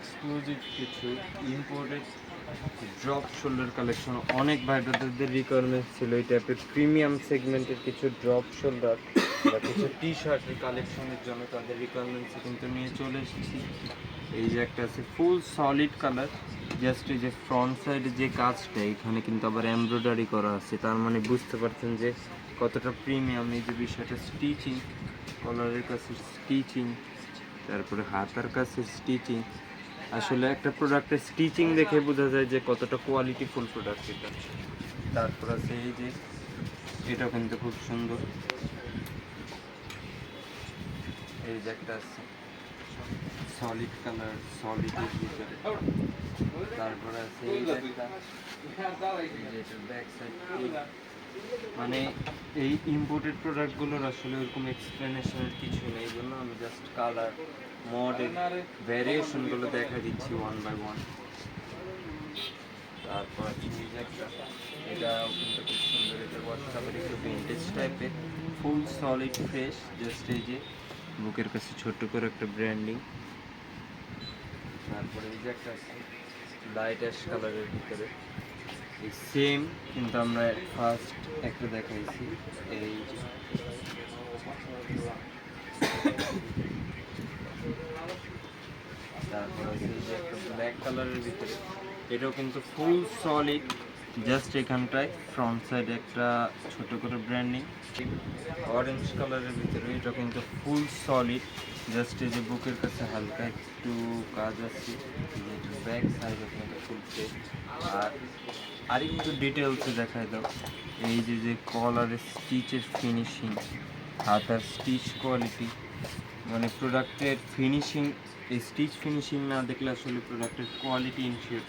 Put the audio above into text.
Exclusive কিছু imported drop shoulder collection. অনেক ভাই ব্রাদারদের রিকোয়ারমেন্ট ছিল এই টাইপের প্রিমিয়াম সেগমেন্টের কিছু ড্রপ শোল্ডার বা কিছু টি শার্টের কালেকশনের জন্য তাদের রিকোয়ারমেন্টসে কিন্তু নিয়ে চলে এসেছি। এই যে একটা আছে ফুল সলিড কালার, জাস্ট এই যে ফ্রন্ট সাইডে যে কাজটা এখানে কিন্তু আবার এমব্রয়ডারি করা আছে, তার মানে বুঝতে পারছেন যে কতটা প্রিমিয়াম। এই যে বিষয়টা স্টিচিং, কলারের কাছে স্টিচিং, তারপরে হাতার কাছে স্টিচিং। আসলে একটা প্রোডাক্টের স্টিচিং দেখে বোঝা যায় যে কতটা কোয়ালিটিফুল প্রোডাক্ট এটা। তারপর আছে এই যে এটা কিন্তু খুব সুন্দর, এই যে একটা আছে সলিড কালার, সলিডের ভিতরে। তারপর আছে এই যে একটা, যেটার ব্যাক সাইড। মানে এই ইম্পোর্টেড প্রোডাক্টগুলোর আসলে ওরকম এক্সপ্লেনেশনের কিছু নেই, এই জন্য আমি জাস্ট কালার, মডেল, ভ্যারিয়েশনগুলো দেখা দিচ্ছি ওয়ান বাই ওয়ান। তারপর আছে এই যে একটা, এটাও কিন্তু খুব সুন্দর, এটা হোয়াটসঅ্যাপের একটু ভিন্টেজ টাইপের, ফুল সলিড ফ্রেশ। জাস্ট এই যে বুকের কাছে ছোট্ট করে একটা ব্র্যান্ডিং। তারপরে এই যে একটা আছে লাইট অ্যাশ কালারের ভিতরে, এই সেম কিন্তু আমরা ফার্স্ট একটা দেখাইছি। এই যে তারপর আছে এই যে একটা ব্ল্যাক কালারের ভিতরে, এটাও কিন্তু ফুল সলিড। জাস্ট এখানটায় ফ্রন্ট সাইডে একটা ছোট করে ব্র্যান্ডিং। অরেঞ্জ কালারের ভিতরে, এটা কিন্তু ফুল সলিড। জাস্ট এই যে বুকের কাছে হালকা একটু কাজ আছে, ব্যাক সাইড কিন্তু ফুল ফ্রেশ। আর একটু ডিটেলসে দেখায় দাও। এই যে যে কলারের স্টিচের ফিনিশিং, হাতার স্টিচ কোয়ালিটি, মানে প্রোডাক্টের ফিনিশিং, এই স্টিচ ফিনিশিং না দেখলে আসলে প্রোডাক্টের কোয়ালিটি ইনশিওর